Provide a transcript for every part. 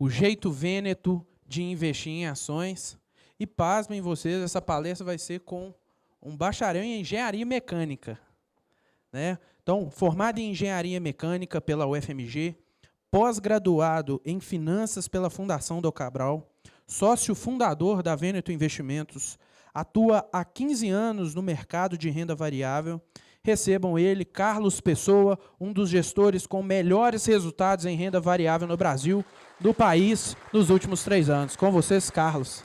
o jeito Vêneto de investir em ações. E pasmem vocês, essa palestra vai ser com um bacharel em engenharia mecânica, né? Então, formado em engenharia mecânica pela UFMG, pós-graduado em finanças pela Fundação Dom Cabral, sócio fundador da Vêneto Investimentos, atua há 15 anos no mercado de renda variável. Recebam ele, Carlos Pessoa, um dos gestores com melhores resultados em renda variável no Brasil, do país, nos últimos 3 anos. Com vocês, Carlos.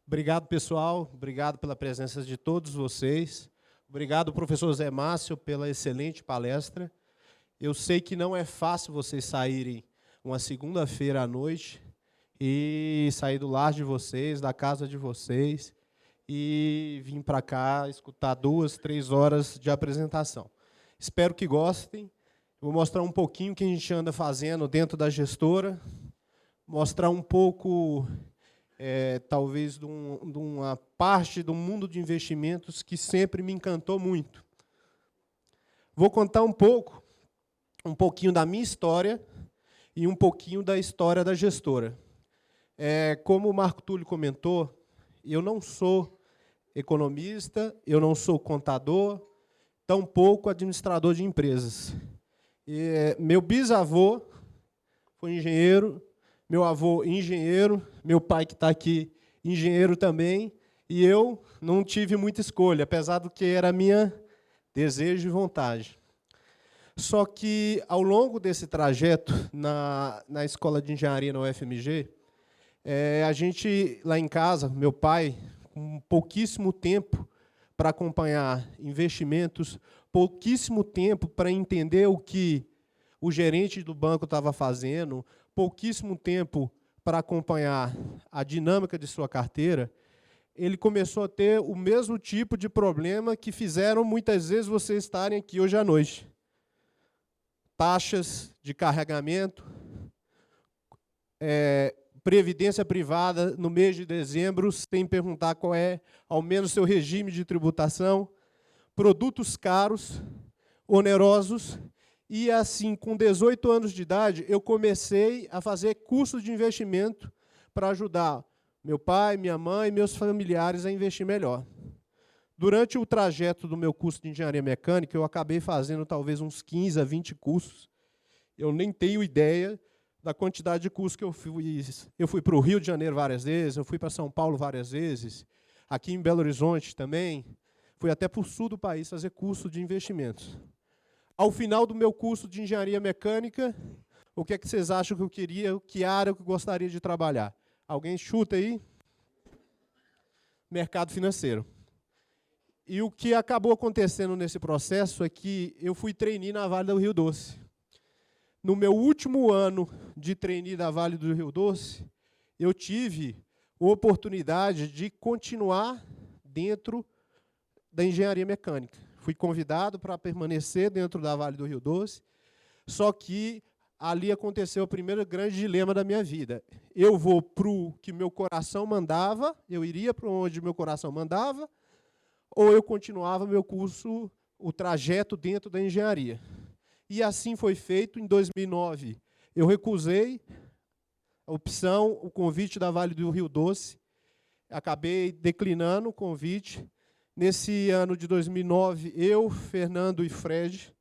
Obrigado, pessoal. Obrigado pela presença de todos vocês. Obrigado, professor Zé Márcio, pela excelente palestra. Eu sei que não é fácil vocês saírem uma segunda-feira à noite e sair do lar de vocês, da casa de vocês, e vir para cá escutar 2, 3 horas de apresentação. Espero que gostem. Vou mostrar um pouquinho o que a gente anda fazendo dentro da gestora, mostrar um pouco... talvez de uma parte do mundo de investimentos que sempre me encantou muito. Vou contar um pouquinho da minha história e um pouquinho da história da gestora. Como o Marco Túlio comentou, eu não sou economista, eu não sou contador, tampouco administrador de empresas. Meu bisavô foi engenheiro, meu avô, engenheiro, meu pai, que está aqui, engenheiro também, e eu não tive muita escolha, apesar do que era minha desejo e vontade. Só que, ao longo desse trajeto, na escola de engenharia na UFMG, a gente, lá em casa, meu pai, com pouquíssimo tempo para acompanhar investimentos, pouquíssimo tempo para entender o que o gerente do banco estava fazendo, pouquíssimo tempo para acompanhar a dinâmica de sua carteira, ele começou a ter o mesmo tipo de problema que fizeram, muitas vezes, vocês estarem aqui hoje à noite. Taxas de carregamento, previdência privada, no mês de dezembro, você tem que perguntar qual é, ao menos, seu regime de tributação, produtos caros, onerosos. E, assim, com 18 anos de idade, eu comecei a fazer cursos de investimento para ajudar meu pai, minha mãe e meus familiares a investir melhor. Durante o trajeto do meu curso de engenharia mecânica, eu acabei fazendo talvez uns 15 a 20 cursos. Eu nem tenho ideia da quantidade de cursos que eu fiz. Eu fui para o Rio de Janeiro várias vezes, eu fui para São Paulo várias vezes, aqui em Belo Horizonte também. Fui até para o sul do país fazer curso de investimentos. Ao final do meu curso de engenharia mecânica, o que é que vocês acham que eu queria, que área eu gostaria de trabalhar? Alguém chuta aí? Mercado financeiro. E o que acabou acontecendo nesse processo é que eu fui trainee na Vale do Rio Doce. No meu último ano de trainee da Vale do Rio Doce, eu tive a oportunidade de continuar dentro da engenharia mecânica. Fui convidado para permanecer dentro da Vale do Rio Doce, só que ali aconteceu o primeiro grande dilema da minha vida. Eu vou para o que meu coração mandava, eu iria para onde meu coração mandava, ou eu continuava meu curso, o trajeto dentro da engenharia. E assim foi feito. Em 2009, eu recusei a opção, o convite da Vale do Rio Doce, acabei declinando o convite. Nesse ano de 2009, eu, Fernando e Fred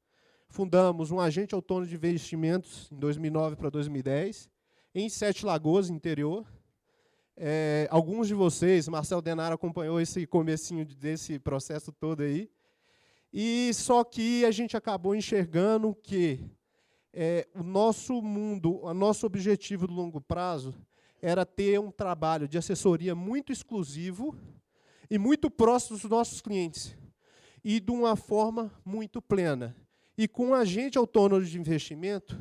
fundamos um agente autônomo de investimentos, em 2009 para 2010, em Sete Lagoas, interior. Alguns de vocês, Marcelo Denaro acompanhou esse comecinho desse processo todo aí. E só que a gente acabou enxergando que o nosso mundo, o nosso objetivo do longo prazo era ter um trabalho de assessoria muito exclusivo e muito próximo dos nossos clientes, e de uma forma muito plena. E com um agente autônomo de investimento,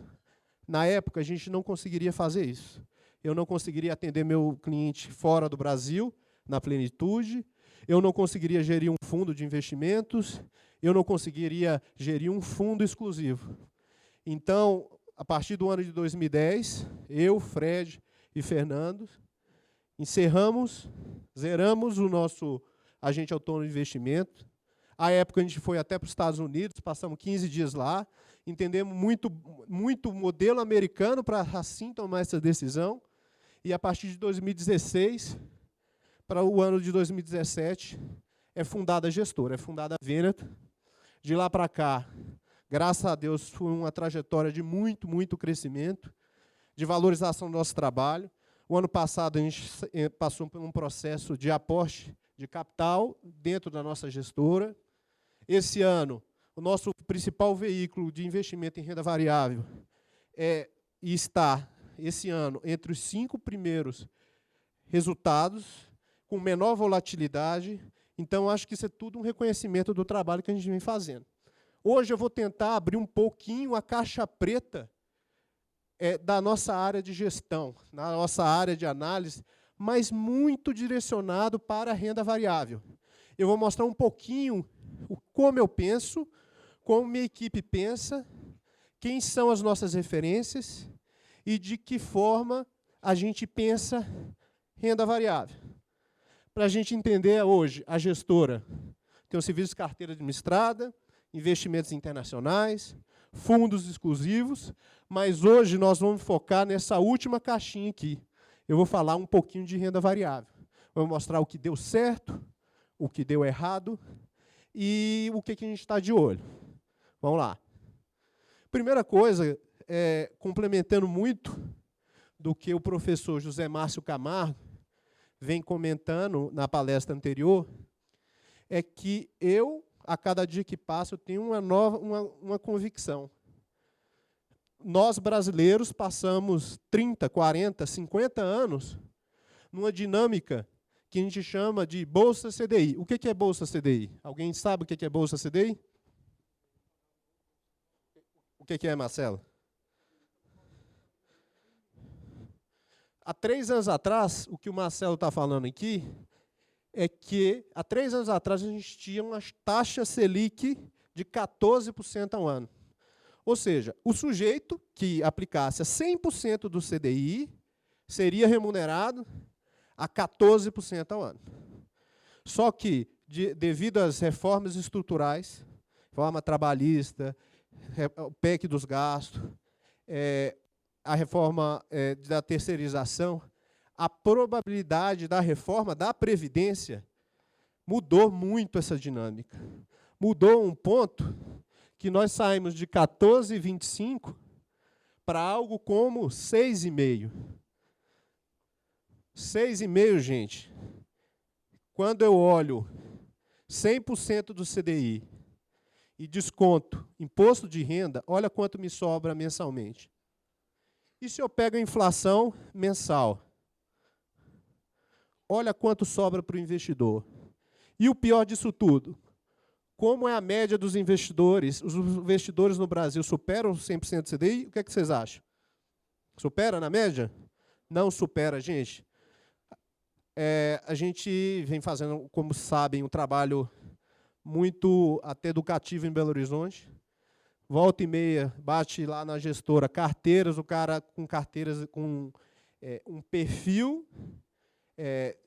na época, a gente não conseguiria fazer isso. Eu não conseguiria atender meu cliente fora do Brasil, na plenitude, eu não conseguiria gerir um fundo de investimentos, eu não conseguiria gerir um fundo exclusivo. Então, a partir do ano de 2010, eu, Fred e Fernando, zeramos o nosso agente autônomo de investimento, À época, a gente foi até para os Estados Unidos, passamos 15 dias lá, entendemos muito o modelo americano para assim tomar essa decisão. E a partir de 2016, para o ano de 2017, é fundada a gestora, é fundada a Venet. De lá para cá, graças a Deus, foi uma trajetória de muito crescimento, de valorização do nosso trabalho. O ano passado, a gente passou por um processo de aporte de capital dentro da nossa gestora. Esse ano, o nosso principal veículo de investimento em renda variável está, esse ano, entre os 5 primeiros resultados, com menor volatilidade. Então, acho que isso é tudo um reconhecimento do trabalho que a gente vem fazendo. Hoje eu vou tentar abrir um pouquinho a caixa preta da nossa área de gestão, na nossa área de análise, mas muito direcionado para a renda variável. Eu vou mostrar um pouquinho como eu penso, como minha equipe pensa, quem são as nossas referências e de que forma a gente pensa renda variável. Para a gente entender hoje, a gestora tem o serviço de carteira administrada, investimentos internacionais, fundos exclusivos, mas hoje nós vamos focar nessa última caixinha aqui. Eu vou falar um pouquinho de renda variável. Vou mostrar o que deu certo, o que deu errado e o que a gente está de olho. Vamos lá. Primeira coisa, complementando muito do que o professor José Márcio Camargo vem comentando na palestra anterior, é que eu, a cada dia que passa, eu tenho uma convicção. Nós, brasileiros, passamos 30, 40, 50 anos numa dinâmica que a gente chama de Bolsa CDI. O que é Bolsa CDI? Alguém sabe o que é Bolsa CDI? O que é, Marcelo? Há 3 anos atrás, o que o Marcelo está falando aqui, é que há 3 anos atrás a gente tinha uma taxa Selic de 14% ao ano. Ou seja, o sujeito que aplicasse a 100% do CDI seria remunerado a 14% ao ano. Só que, devido às reformas estruturais, reforma trabalhista, o PEC dos gastos, a reforma da terceirização, a probabilidade da reforma da Previdência mudou muito essa dinâmica. Mudou um ponto que nós saímos de 14,25 para algo como 6,5. 6,5, gente. Quando eu olho 100% do CDI e desconto imposto de renda, olha quanto me sobra mensalmente. E se eu pego a inflação mensal? Olha quanto sobra para o investidor. E o pior disso tudo, como é a média dos investidores? Os investidores no Brasil superam 100% do CDI? O que é que vocês acham? Supera na média? Não supera, gente. A gente vem fazendo, como sabem, um trabalho muito até educativo em Belo Horizonte. Volta e meia, bate lá na gestora, carteiras, o cara com carteiras com um perfil,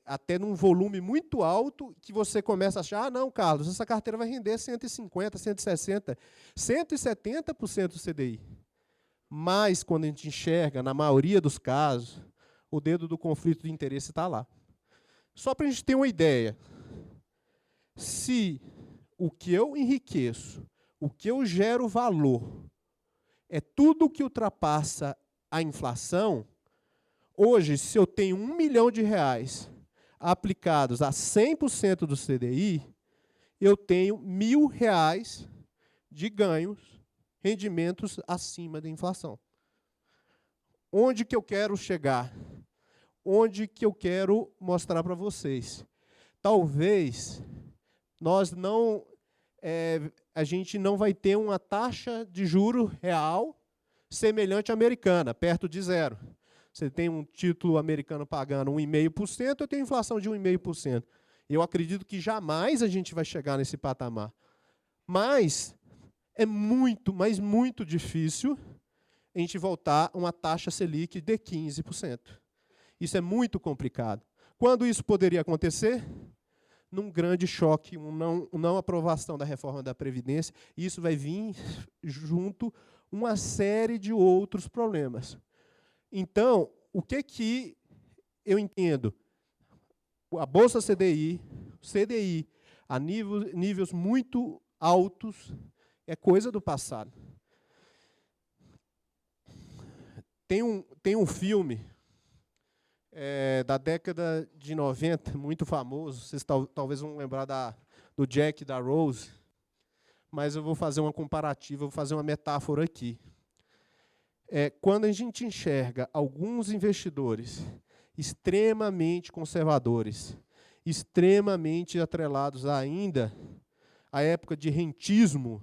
até num volume muito alto, que você começa a achar, não, Carlos, essa carteira vai render 150, 160, 170% do CDI. Mas, quando a gente enxerga, na maioria dos casos, o dedo do conflito de interesse está lá. Só para a gente ter uma ideia, se o que eu enriqueço, o que eu gero valor, é tudo que ultrapassa a inflação, hoje, se eu tenho R$1 milhão aplicados a 100% do CDI, eu tenho R$1.000 de ganhos, rendimentos acima da inflação. Onde que eu quero chegar? Onde que eu quero mostrar para vocês? Talvez a gente não vai ter uma taxa de juro real semelhante à americana, perto de zero. Você tem um título americano pagando 1,5%, eu tenho inflação de 1,5%. Eu acredito que jamais a gente vai chegar nesse patamar. Mas é muito, mas muito difícil a gente voltar a uma taxa Selic de 15%. Isso é muito complicado. Quando isso poderia acontecer? num grande choque, uma não aprovação da reforma da Previdência, e isso vai vir junto uma série de outros problemas. Então, o que eu entendo? A Bolsa CDI, a níveis muito altos, é coisa do passado. Tem um filme da década de 90, muito famoso, vocês talvez vão lembrar do Jack e da Rose, mas eu vou fazer uma comparativa, vou fazer uma metáfora aqui. Quando a gente enxerga alguns investidores extremamente conservadores, extremamente atrelados ainda à época de rentismo,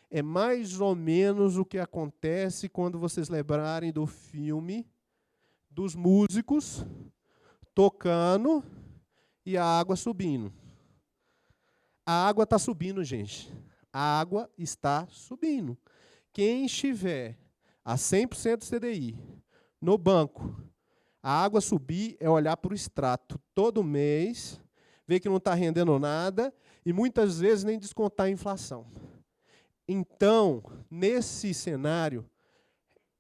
é mais ou menos o que acontece quando vocês lembrarem do filme dos músicos tocando e a água subindo. A água está subindo, gente. A água está subindo. Quem estiver a 100% CDI no banco, a água subir é olhar para o extrato todo mês, ver que não está rendendo nada e muitas vezes nem descontar a inflação. Então, nesse cenário,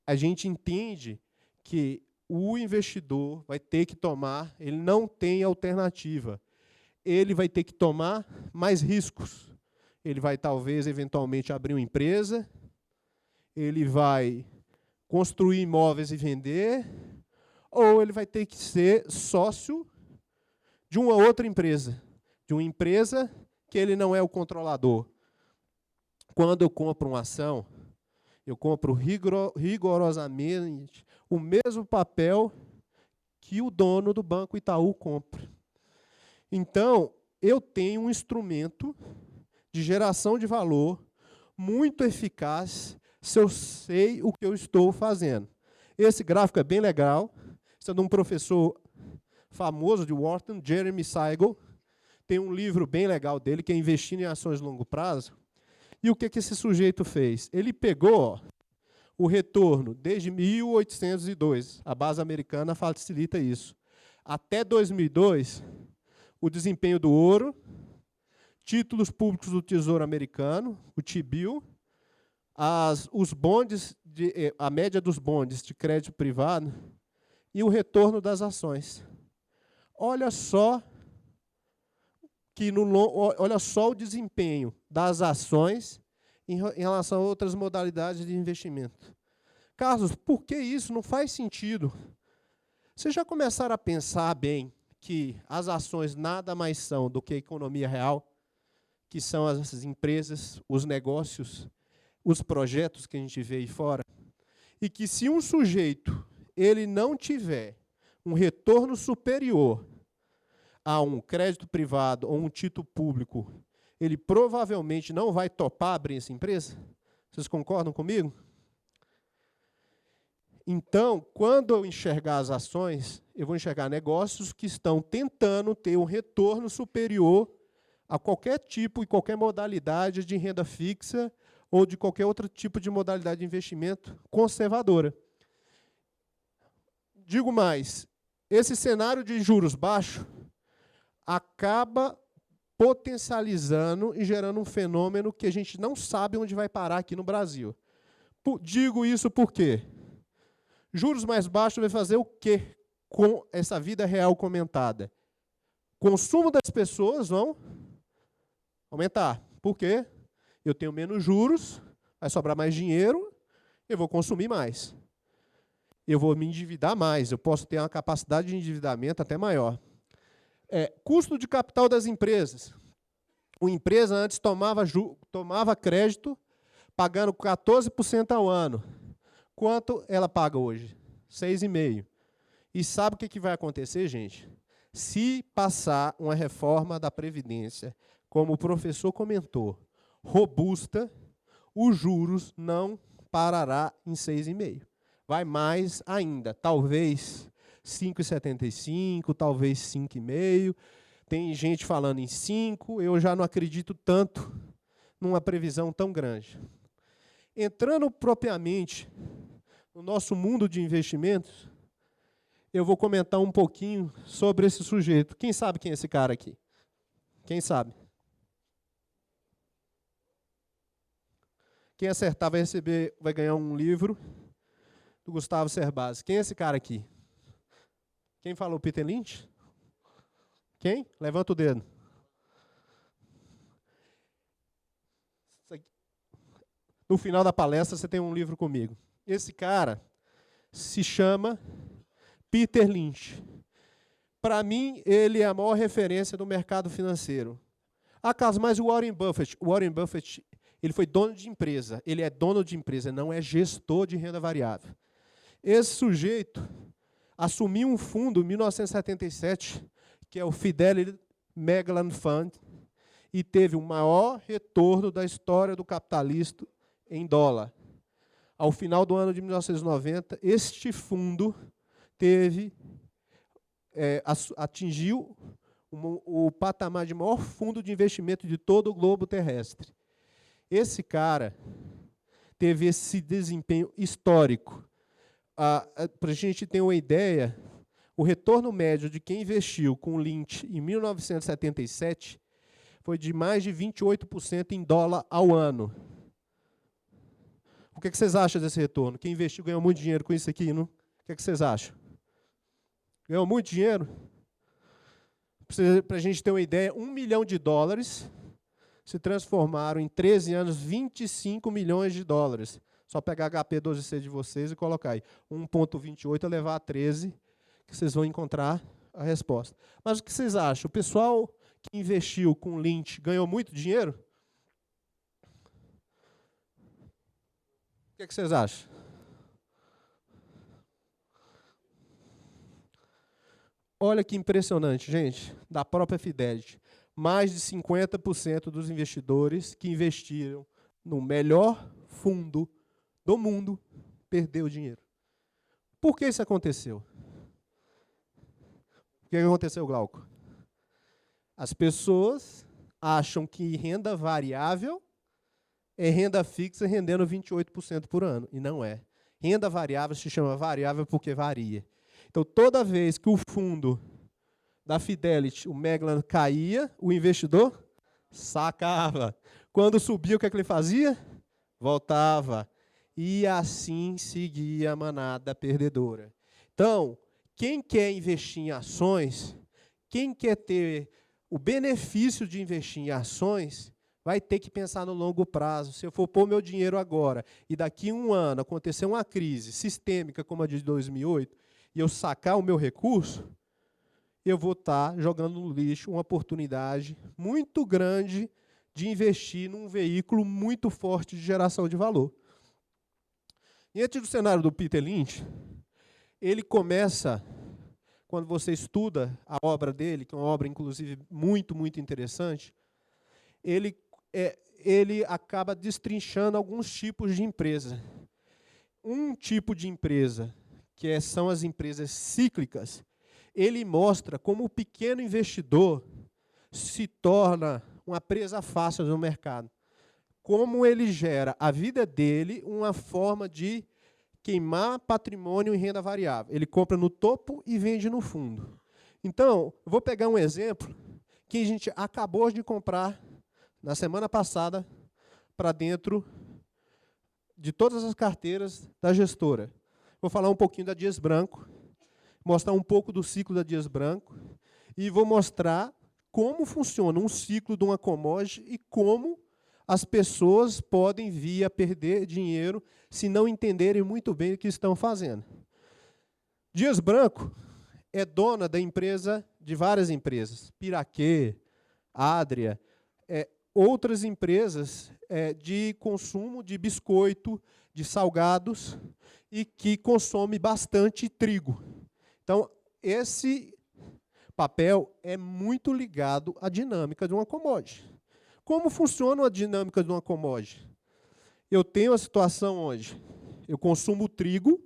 a gente entende que o investidor vai ter que tomar, ele não tem alternativa, ele vai ter que tomar mais riscos. Ele vai, talvez, eventualmente, abrir uma empresa, ele vai construir imóveis e vender, ou ele vai ter que ser sócio de uma outra empresa, de uma empresa que ele não é o controlador. Quando eu compro uma ação, eu compro rigorosamente o mesmo papel que o dono do Banco Itaú compra. Então, eu tenho um instrumento de geração de valor muito eficaz se eu sei o que eu estou fazendo. Esse gráfico é bem legal. Isso é de um professor famoso de Wharton, Jeremy Siegel. Tem um livro bem legal dele, que é Investindo em Ações de Longo Prazo. E o que esse sujeito fez? Ele pegou o retorno desde 1802, a base americana facilita isso, até 2002, o desempenho do ouro, títulos públicos do Tesouro Americano, o T-bill, os bondes, a média dos bondes de crédito privado e o retorno das ações. Olha só olha só o desempenho das ações em relação a outras modalidades de investimento. Carlos, por que isso não faz sentido? Vocês já começaram a pensar bem que as ações nada mais são do que a economia real, que são as empresas, os negócios, os projetos que a gente vê aí fora, e que se um sujeito ele não tiver um retorno superior a um crédito privado ou um título público, ele provavelmente não vai topar abrir essa empresa? Vocês concordam comigo? Então, quando eu enxergar as ações, eu vou enxergar negócios que estão tentando ter um retorno superior a qualquer tipo e qualquer modalidade de renda fixa ou de qualquer outro tipo de modalidade de investimento conservadora. Digo mais, esse cenário de juros baixos acaba potencializando e gerando um fenômeno que a gente não sabe onde vai parar aqui no Brasil. Digo isso por quê? Juros mais baixos vai fazer o quê com essa vida real comentada? Consumo das pessoas vão aumentar. Por quê? Eu tenho menos juros, vai sobrar mais dinheiro, eu vou consumir mais. Eu vou me endividar mais, eu posso ter uma capacidade de endividamento até maior. Custo de capital das empresas. Uma empresa antes tomava crédito pagando 14% ao ano. Quanto ela paga hoje? 6,5%. E sabe o que vai acontecer, gente? Se passar uma reforma da Previdência, como o professor comentou, robusta, os juros não parará em 6,5%. Vai mais ainda, talvez 5,75%, talvez 5,5%. Tem gente falando em 5%, eu já não acredito tanto numa previsão tão grande. Entrando propriamente no nosso mundo de investimentos, eu vou comentar um pouquinho sobre esse sujeito. Quem sabe quem é esse cara aqui? Quem sabe? Quem acertar vai ganhar um livro do Gustavo Cerbasi. Quem é esse cara aqui? Quem falou Peter Lynch? Quem? Levanta o dedo. No final da palestra, você tem um livro comigo. Esse cara se chama Peter Lynch. Para mim, ele é a maior referência do mercado financeiro. Acaso, mas o Warren Buffett, ele foi dono de empresa. Ele é dono de empresa, não é gestor de renda variável. Esse sujeito assumiu um fundo em 1977, que é o Fidelity Magellan Fund, e teve o maior retorno da história do capitalismo em dólar. Ao final do ano de 1990, este fundo atingiu o patamar de maior fundo de investimento de todo o globo terrestre. Esse cara teve esse desempenho histórico. Para a gente ter uma ideia, o retorno médio de quem investiu com Lynch em 1977 foi de mais de 28% em dólar ao ano. O que vocês acham desse retorno? Quem investiu ganhou muito dinheiro com isso aqui, não? O que vocês acham? Ganhou muito dinheiro? Para a gente ter uma ideia, $1 milhão se transformaram em 13 anos, 25 milhões de dólares. Só pegar HP12C de vocês e colocar aí 1,28 levar a 13, que vocês vão encontrar a resposta. Mas o que vocês acham? O pessoal que investiu com Lynch ganhou muito dinheiro? O que vocês acham? Olha que impressionante, gente, da própria Fidelity. Mais de 50% dos investidores que investiram no melhor fundo do mundo perdeu dinheiro. Por que isso aconteceu? O que aconteceu, Glauco? As pessoas acham que renda variável é renda fixa rendendo 28% por ano, e não é. Renda variável se chama variável porque varia. Então, toda vez que o fundo da Fidelity, o Magellan, caía, o investidor sacava. Quando subia, o que ele fazia? Voltava. E assim seguia a manada perdedora. Então, quem quer investir em ações, quem quer ter o benefício de investir em ações, vai ter que pensar no longo prazo. Se eu for pôr meu dinheiro agora e daqui a um ano acontecer uma crise sistêmica como a de 2008 e eu sacar o meu recurso, eu vou estar jogando no lixo uma oportunidade muito grande de investir num veículo muito forte de geração de valor. Diante do cenário do Peter Lynch, ele começa, quando você estuda a obra dele, que é uma obra, inclusive, muito, muito interessante, ele acaba destrinchando alguns tipos de empresa. Um tipo de empresa, que são as empresas cíclicas, ele mostra como o pequeno investidor se torna uma presa fácil no mercado. Como ele gera a vida dele uma forma de queimar patrimônio em renda variável. Ele compra no topo e vende no fundo. Então, eu vou pegar um exemplo que a gente acabou de comprar na semana passada para dentro de todas as carteiras da gestora. Vou falar um pouquinho da Dias Branco, mostrar um pouco do ciclo da Dias Branco e vou mostrar como funciona um ciclo de uma commodity e como as pessoas podem vir a perder dinheiro se não entenderem muito bem o que estão fazendo. Dias Branco é dona da empresa, de várias empresas, Piraquê, Adria, outras empresas de consumo de biscoito, de salgados, e que consome bastante trigo. Então, esse papel é muito ligado à dinâmica de uma commodity. Como funciona a dinâmica de uma commodity? Eu tenho a situação onde eu consumo trigo,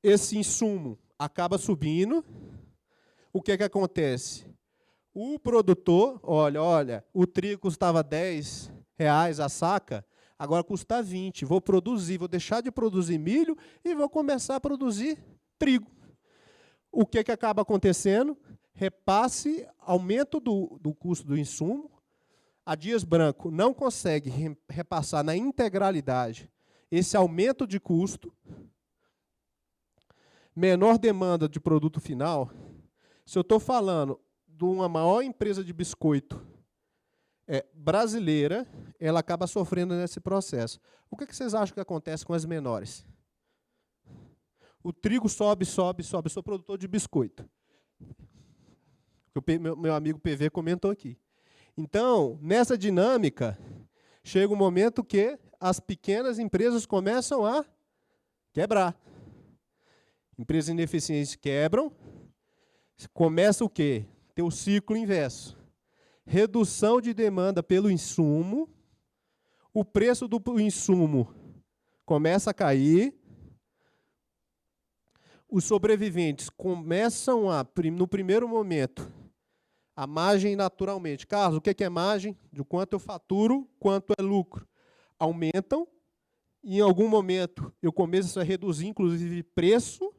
esse insumo acaba subindo, o que acontece? O produtor, olha, o trigo custava R$10 a saca, agora custa 20. Vou produzir, vou deixar de produzir milho e vou começar a produzir trigo. O que acaba acontecendo? repasse, aumento do custo do insumo. A Dias Branco não consegue repassar na integralidade esse aumento de custo, menor demanda de produto final. Se eu estou falando de uma maior empresa de biscoito brasileira, ela acaba sofrendo nesse processo. O que vocês acham que acontece com as menores? O trigo sobe, sobe, sobe. Eu sou produtor de biscoito. Meu amigo PV comentou aqui. Então, nessa dinâmica, chega um momento que as pequenas empresas começam a quebrar. Empresas ineficientes quebram. Começa o quê? Ter o ciclo inverso. Redução de demanda pelo insumo. O preço do insumo começa a cair. Os sobreviventes começam a, no primeiro momento, a margem naturalmente. Carlos, o que é margem? De quanto eu faturo, quanto é lucro. Aumentam, e em algum momento eu começo a reduzir, inclusive, preço.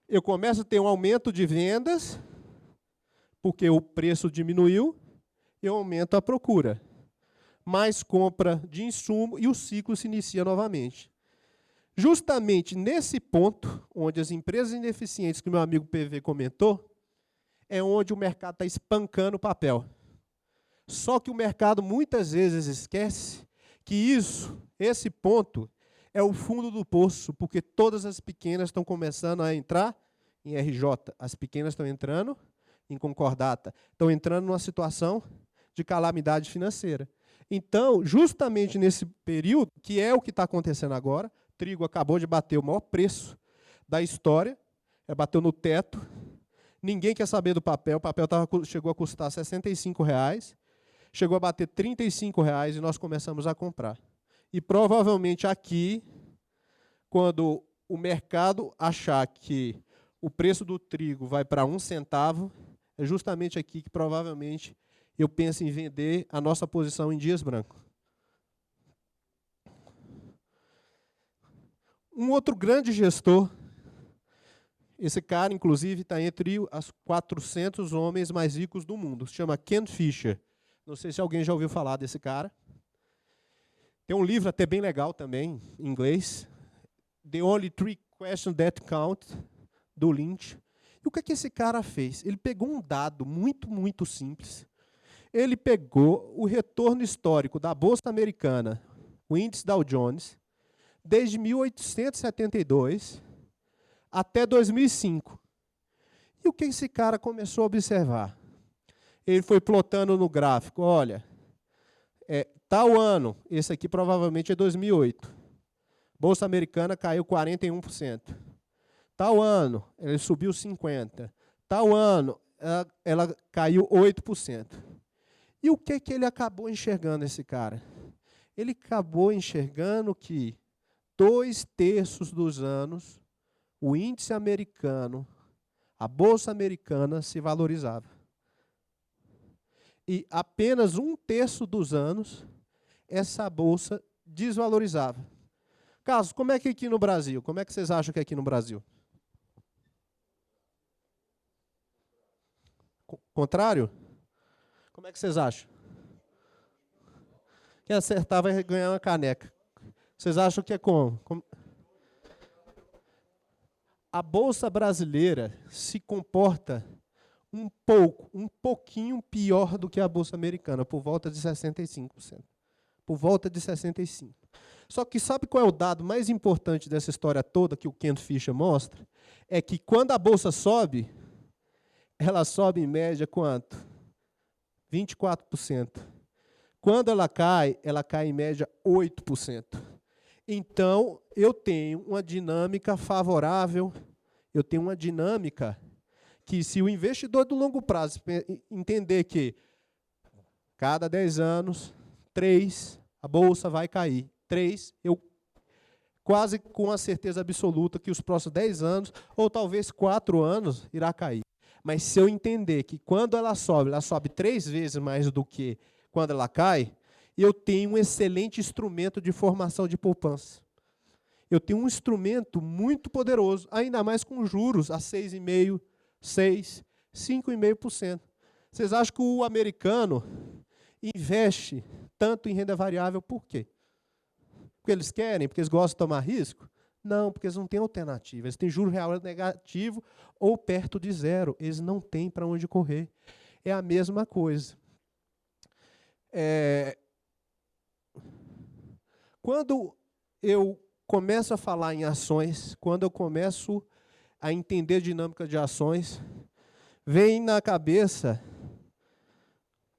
Eu começo a ter um aumento de vendas, porque o preço diminuiu, eu aumento a procura. Mais compra de insumo e o ciclo se inicia novamente. Justamente nesse ponto, onde as empresas ineficientes, que o meu amigo PV comentou, é onde o mercado está espancando o papel. Só que o mercado muitas vezes esquece que esse ponto, é o fundo do poço, porque todas as pequenas estão começando a entrar em RJ. As pequenas estão entrando em concordata, estão entrando numa situação de calamidade financeira. Então, justamente nesse período, que é o que está acontecendo agora, trigo acabou de bater o maior preço da história, bateu no teto. Ninguém quer saber do papel. O papel chegou a custar R$ 65,00, chegou a bater R$ 35,00 e nós começamos a comprar. E provavelmente aqui, quando o mercado achar que o preço do trigo vai para 1 centavo, é justamente aqui que provavelmente eu penso em vender a nossa posição em Dias Branco. Um outro grande gestor, esse cara, inclusive, está entre os 400 homens mais ricos do mundo. Se chama Ken Fisher. Não sei se alguém já ouviu falar desse cara. Tem um livro até bem legal também, em inglês. The Only Three Questions That Count, do Lynch. E o que esse cara fez? Ele pegou um dado muito, muito simples. Ele pegou o retorno histórico da Bolsa Americana, o índice Dow Jones, desde 1872 até 2005. E o que esse cara começou a observar? Ele foi plotando no gráfico, olha, tal ano, esse aqui provavelmente é 2008, Bolsa Americana caiu 41%. Tal ano, ele subiu 50%. Tal ano, ela caiu 8%. E o que ele acabou enxergando, esse cara? Ele acabou enxergando que 2/3 dos anos, o índice americano, a Bolsa Americana se valorizava. E apenas 1/3 dos anos, essa Bolsa desvalorizava. Carlos, como é que aqui no Brasil? Como é que vocês acham que é aqui no Brasil? Contrário? Como é que vocês acham? Quem acertar vai ganhar uma caneca. Vocês acham que é como? A Bolsa brasileira se comporta um pouquinho pior do que a Bolsa americana, por volta de 65%. Por volta de 65%. Só que sabe qual é o dado mais importante dessa história toda que o Ken Fisher mostra? É que quando a Bolsa sobe, ela sobe em média quanto? 24%. Quando ela cai em média 8%. Então, eu tenho uma dinâmica favorável, eu tenho uma dinâmica que, se o investidor do longo prazo entender que cada 10 anos, 3, a Bolsa vai cair. 3, eu quase com a certeza absoluta que os próximos 10 anos, ou talvez 4 anos, irá cair. Mas se eu entender que quando ela sobe 3 vezes mais do que quando ela cai, eu tenho um excelente instrumento de formação de poupança. Eu tenho um instrumento muito poderoso, ainda mais com juros a 6,5%, 6%, 5,5%. Vocês acham que o americano investe tanto em renda variável por quê? Porque eles querem? Porque eles gostam de tomar risco? Não, porque eles não têm alternativa. Eles têm juro real negativo ou perto de zero. Eles não têm para onde correr. É a mesma coisa. Quando eu começo a falar em ações, quando eu começo a entender a dinâmica de ações, vem na cabeça,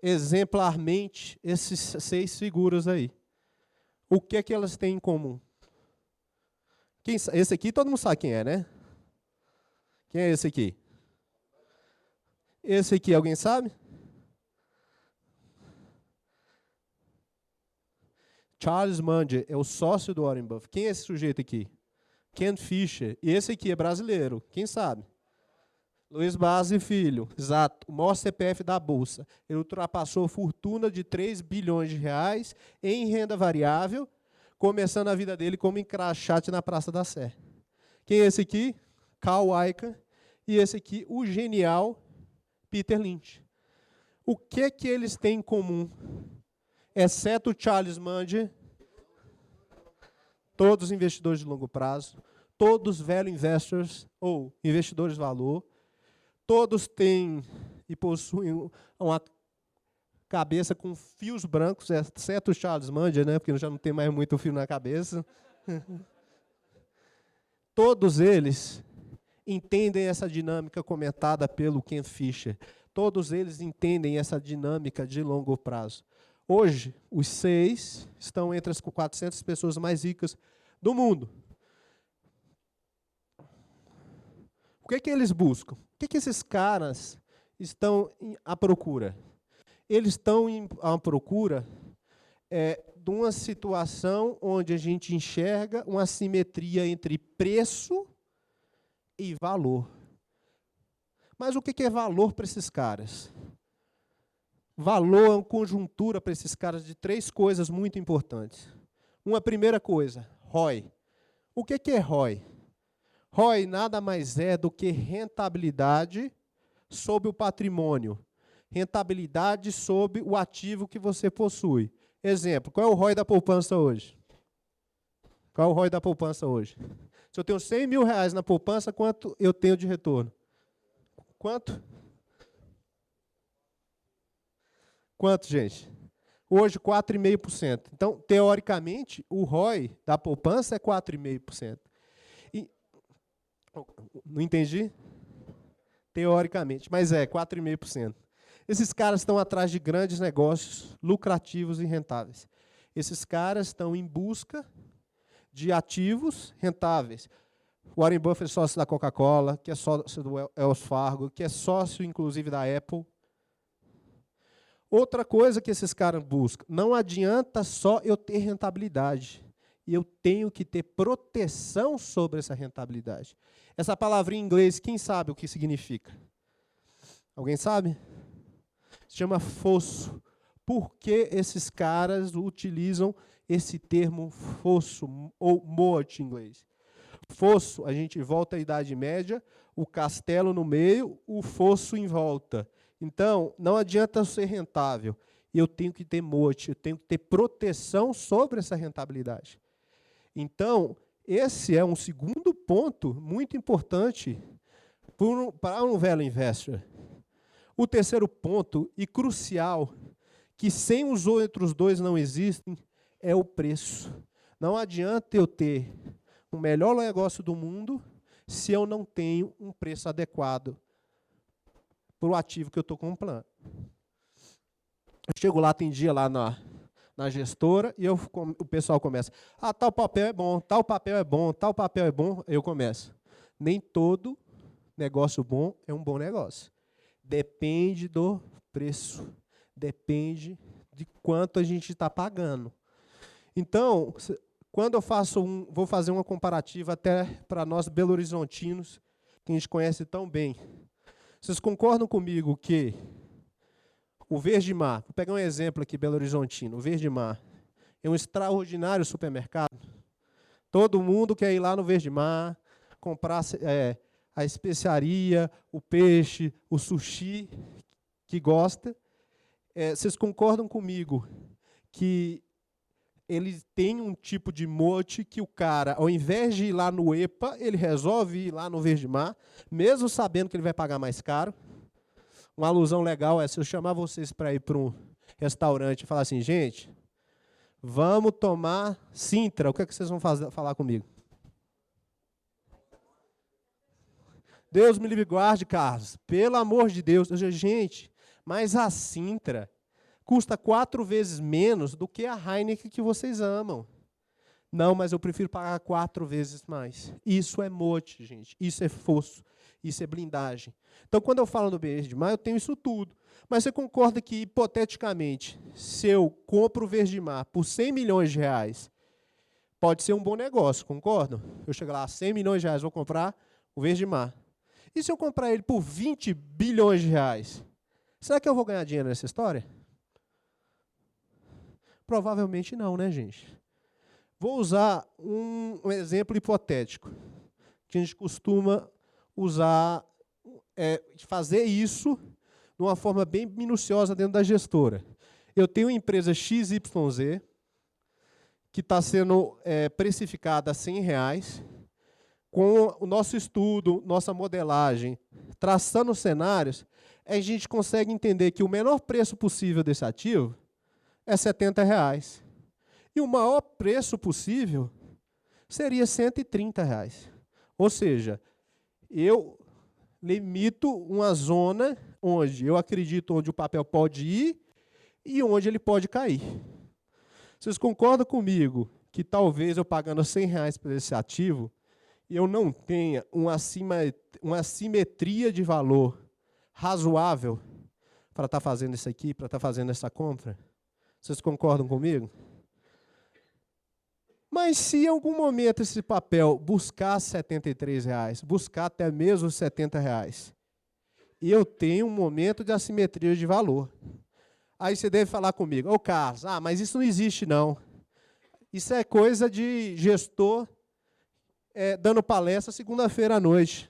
exemplarmente, esses 6 figuras aí. O que é que elas têm em comum? Esse aqui todo mundo sabe quem é, né? Quem é esse aqui? Esse aqui, alguém sabe? Charles Munger é o sócio do Warren Buffett. Quem é esse sujeito aqui? Ken Fisher. E esse aqui é brasileiro. Quem sabe? Luiz Base Filho. Exato. O maior CPF da Bolsa. Ele ultrapassou a fortuna de 3 bilhões de reais em renda variável, começando a vida dele como engraxate na Praça da Sé. Quem é esse aqui? Carl Icahn. E esse aqui, o genial Peter Lynch. O que é que eles têm em comum? Exceto o Charles Munger, todos investidores de longo prazo, todos value investors, ou investidores de valor, todos têm e possuem uma cabeça com fios brancos, exceto o Charles Munger, né, porque já não tem mais muito fio na cabeça. Todos eles entendem essa dinâmica comentada pelo Ken Fisher. Todos eles entendem essa dinâmica de longo prazo. Hoje, os 6 estão entre as 400 pessoas mais ricas do mundo. O que é que eles buscam? O que é que esses caras estão à procura? Eles estão à procura de uma situação onde a gente enxerga uma simetria entre preço e valor. Mas o que é valor para esses caras? Valor é uma conjuntura para esses caras de 3 coisas muito importantes. Uma primeira coisa, ROI. O que é ROI? ROI nada mais é do que rentabilidade sobre o patrimônio. Rentabilidade sobre o ativo que você possui. Exemplo, qual é o ROI da poupança hoje? Qual é o ROI da poupança hoje? Se eu tenho 100 mil reais na poupança, quanto eu tenho de retorno? Quanto? Quanto, gente? Hoje, 4,5%. Então, teoricamente, o ROI da poupança é 4,5%. Não entendi? Teoricamente, mas é 4,5%. Esses caras estão atrás de grandes negócios lucrativos e rentáveis. Esses caras estão em busca de ativos rentáveis. Warren Buffett é sócio da Coca-Cola, que é sócio do Wells Fargo, que é sócio, inclusive, da Apple. Outra coisa que esses caras buscam, não adianta só eu ter rentabilidade. Eu tenho que ter proteção sobre essa rentabilidade. Essa palavrinha em inglês, quem sabe o que significa? Alguém sabe? Se chama fosso. Por que esses caras utilizam esse termo fosso, ou moat em inglês? Fosso, a gente volta à Idade Média, o castelo no meio, o fosso em volta. Então, não adianta ser rentável. Eu tenho que ter moat, eu tenho que ter proteção sobre essa rentabilidade. Então, esse é um segundo ponto muito importante para um value investor. O terceiro ponto, e crucial, que sem os outros 2 não existem, é o preço. Não adianta eu ter o melhor negócio do mundo se eu não tenho um preço adequado para o ativo que eu estou comprando. Eu chego lá, tem dia lá na gestora, e o pessoal começa, tal papel é bom, tal papel é bom, tal papel é bom, eu começo. Nem todo negócio bom é um bom negócio. Depende do preço, depende de quanto a gente está pagando. Então, quando eu vou fazer uma comparativa até para nós belo-horizontinos, que a gente conhece tão bem, vocês concordam comigo que o Verde Mar, vou pegar um exemplo aqui, belo-horizontino, o Verde Mar é um extraordinário supermercado? Todo mundo quer ir lá no Verde Mar, comprar a especiaria, o peixe, o sushi, que gosta. Vocês concordam comigo que ele tem um tipo de mote que o cara, ao invés de ir lá no EPA, ele resolve ir lá no Verde Mar, mesmo sabendo que ele vai pagar mais caro? Uma alusão legal é se eu chamar vocês para ir para um restaurante e falar assim, gente, vamos tomar Sintra, o que é que vocês vão falar comigo? Deus me livre e guarde, Carlos. Pelo amor de Deus. Eu digo, gente, mas a Sintra custa 4 vezes menos do que a Heineken que vocês amam. Não, mas eu prefiro pagar 4 vezes mais. Isso é mote, gente. Isso é fosso. Isso é blindagem. Então, quando eu falo no Verde Mar, eu tenho isso tudo. Mas você concorda que, hipoteticamente, se eu compro o Verde Mar por 100 milhões de reais, pode ser um bom negócio, concordam? Eu chego lá, 100 milhões de reais, vou comprar o Verde Mar. E se eu comprar ele por 20 bilhões de reais? Será que eu vou ganhar dinheiro nessa história? Provavelmente não, né, gente? Vou usar um exemplo hipotético, que a gente costuma usar, fazer isso de uma forma bem minuciosa dentro da gestora. Eu tenho uma empresa XYZ, que está sendo precificada a R$100, com o nosso estudo, nossa modelagem, traçando cenários, a gente consegue entender que o menor preço possível desse ativo é R$70. E o maior preço possível seria R$130. Ou seja, eu limito uma zona onde eu acredito onde o papel pode ir e onde ele pode cair. Vocês concordam comigo que talvez eu pagando R$100 por esse ativo, eu não tenha uma assimetria de valor razoável para estar fazendo isso aqui, para estar fazendo essa compra? Vocês concordam comigo? Mas se em algum momento esse papel buscar R$73, buscar até mesmo R$70, e eu tenho um momento de assimetria de valor, aí você deve falar comigo, ô Carlos, mas isso não existe não. Isso é coisa de gestor dando palestra segunda-feira à noite.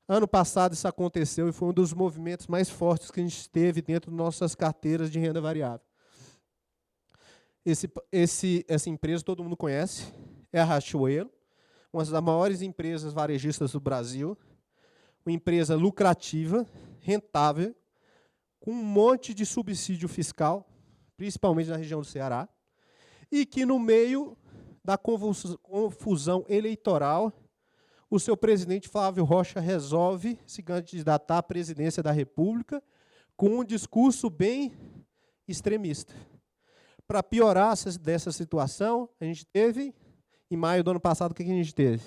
Ano passado isso aconteceu e foi um dos movimentos mais fortes que a gente teve dentro de nossas carteiras de renda variável. Essa empresa todo mundo conhece, é a Riachuelo, uma das maiores empresas varejistas do Brasil, uma empresa lucrativa, rentável, com um monte de subsídio fiscal, principalmente na região do Ceará, e que no meio da confusão eleitoral, o seu presidente Flávio Rocha resolve se candidatar à presidência da República com um discurso bem extremista. Para piorar dessa situação, a gente teve, em maio do ano passado, o que a gente teve?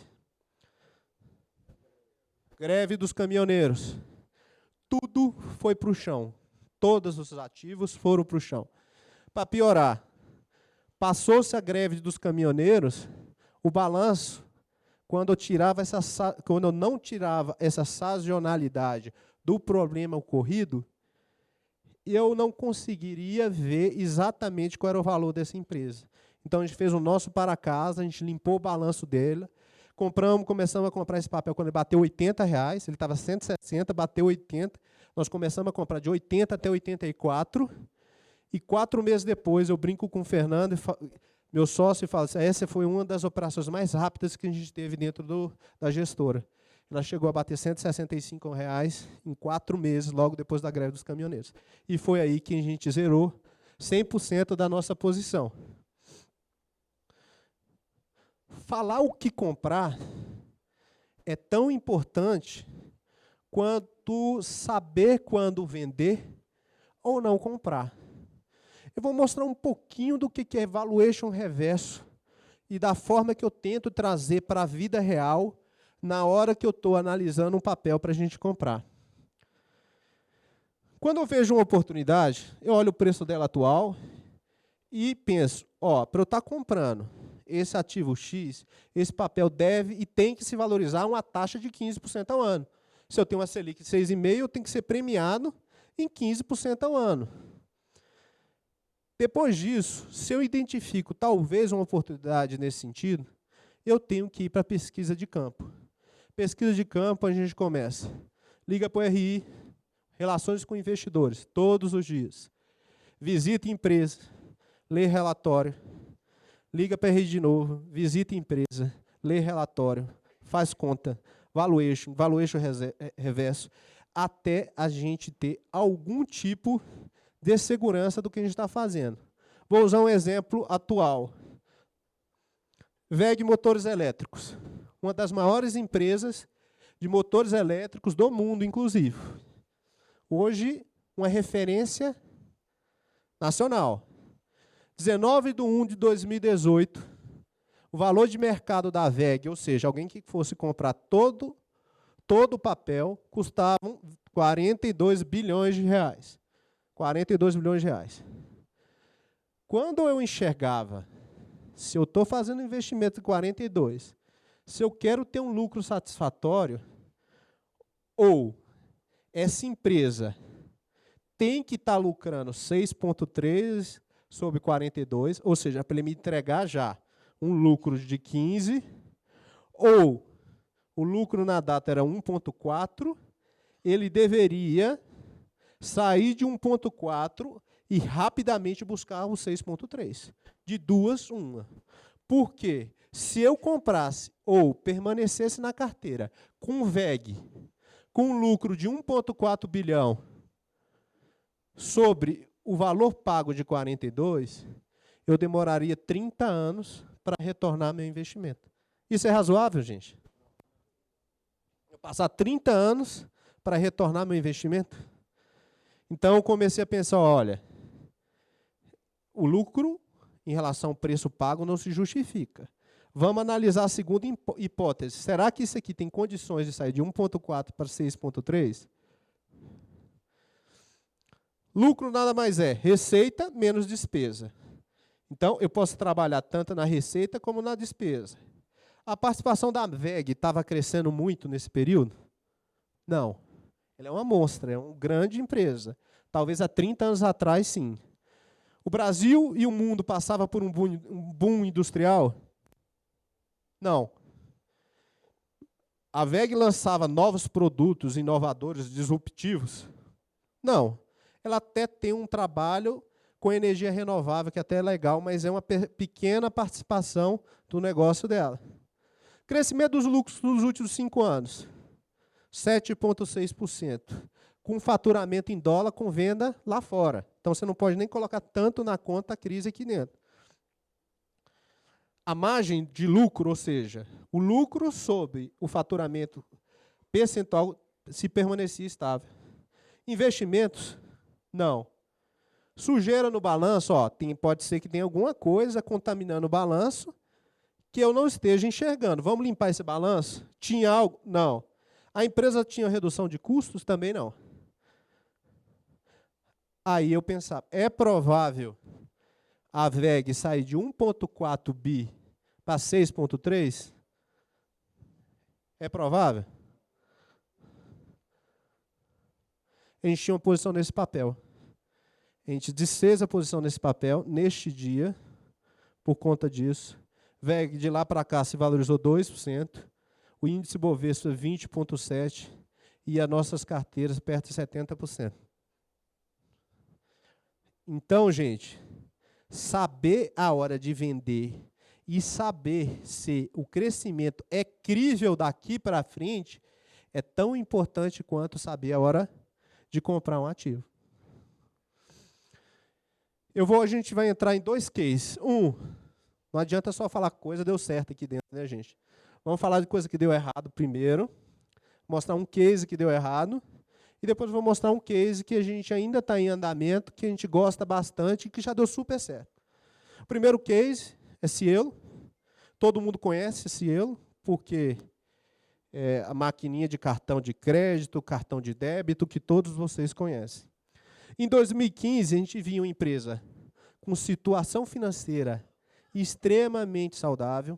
Greve dos caminhoneiros. Tudo foi para o chão. Todos os ativos foram para o chão. Para piorar, passou-se a greve dos caminhoneiros, o balanço, quando eu não tirava essa sazonalidade do problema ocorrido, eu não conseguiria ver exatamente qual era o valor dessa empresa. Então, a gente fez o nosso para casa, a gente limpou o balanço dele, começamos a comprar esse papel quando ele bateu R$80, ele estava 160, bateu 80, nós começamos a comprar de 80 até 84, e 4 meses depois eu brinco com o Fernando, meu sócio, e falo assim, essa foi uma das operações mais rápidas que a gente teve dentro da gestora. Ela chegou a bater R$165 em 4 meses, logo depois da greve dos caminhoneiros. E foi aí que a gente zerou 100% da nossa posição. Falar o que comprar é tão importante quanto saber quando vender ou não comprar. Eu vou mostrar um pouquinho do que é valuation reverso e da forma que eu tento trazer para a vida real na hora que eu estou analisando um papel para a gente comprar. Quando eu vejo uma oportunidade, eu olho o preço dela atual e penso, para eu estar comprando esse ativo X, esse papel deve e tem que se valorizar uma taxa de 15% ao ano. Se eu tenho uma Selic de 6,5%, eu tenho que ser premiado em 15% ao ano. Depois disso, se eu identifico talvez uma oportunidade nesse sentido, eu tenho que ir para a pesquisa de campo. Pesquisa de campo, a gente começa. Liga para o RI, relações com investidores, todos os dias. Visita empresa, lê relatório. Liga para a RI de novo, visita empresa, lê relatório, faz conta, valuation reverso, até a gente ter algum tipo de segurança do que a gente está fazendo. Vou usar um exemplo atual. WEG Motores Elétricos, uma das maiores empresas de motores elétricos do mundo, inclusive. Hoje, uma referência nacional. 19/1/2018, o valor de mercado da WEG, ou seja, alguém que fosse comprar todo o papel, custava 42 bilhões de reais. 42 bilhões de reais. Quando eu enxergava, se eu estou fazendo investimento de 42, se eu quero ter um lucro satisfatório, ou essa empresa tem que estar lucrando 6,3 sobre 42, ou seja, para ele me entregar já um lucro de 15, ou o lucro na data era 1,4, ele deveria sair de 1,4 e rapidamente buscar o 6,3. De duas, uma. Por quê? Se eu comprasse ou permanecesse na carteira com WEG, com um lucro de 1,4 bilhão sobre o valor pago de 42, eu demoraria 30 anos para retornar meu investimento. Isso é razoável, gente? Eu passar 30 anos para retornar meu investimento? Então, eu comecei a pensar, olha, o lucro em relação ao preço pago não se justifica. Vamos analisar a segunda hipótese. Será que isso aqui tem condições de sair de 1,4 para 6,3? Lucro nada mais é receita menos despesa. Então, eu posso trabalhar tanto na receita como na despesa. A participação da WEG estava crescendo muito nesse período? Não. Ela é uma monstra, é uma grande empresa. Talvez há 30 anos atrás, sim. O Brasil e o mundo passavam por um boom industrial? Não. A WEG lançava novos produtos inovadores, disruptivos? Não. Ela até tem um trabalho com energia renovável, que até é legal, mas é uma pequena participação do negócio dela. Crescimento dos lucros nos últimos 5 anos, 7,6%, com faturamento em dólar, com venda lá fora. Então, você não pode nem colocar tanto na conta a crise aqui dentro. A margem de lucro, ou seja, o lucro sobre o faturamento percentual, se permanecia estável. Investimentos, não. Sujeira no balanço, ó, pode ser que tenha alguma coisa contaminando o balanço que eu não esteja enxergando. Vamos limpar esse balanço? Tinha algo? Não. A empresa tinha redução de custos? Também não. Aí eu pensava, é provável a WEG sair de 1,4 bi para 6,3? É provável? A gente tinha uma posição nesse papel. A gente desfez a posição nesse papel, neste dia, por conta disso. WEG, de lá para cá, se valorizou 2%, o índice Bovespa 20,7% e as nossas carteiras perto de 70%. Então, gente, saber a hora de vender e saber se o crescimento é crível daqui para frente é tão importante quanto saber a hora de comprar um ativo. A gente vai entrar em 2 cases. Não adianta só falar coisa deu certo aqui dentro, né, gente? Vamos falar de coisa que deu errado primeiro, mostrar um case que deu errado, e depois vou mostrar um case que a gente ainda está em andamento, que a gente gosta bastante e que já deu super certo. O primeiro case é Cielo. Todo mundo conhece Cielo, porque é a maquininha de cartão de crédito, cartão de débito, que todos vocês conhecem. Em 2015, a gente viu uma empresa com situação financeira extremamente saudável.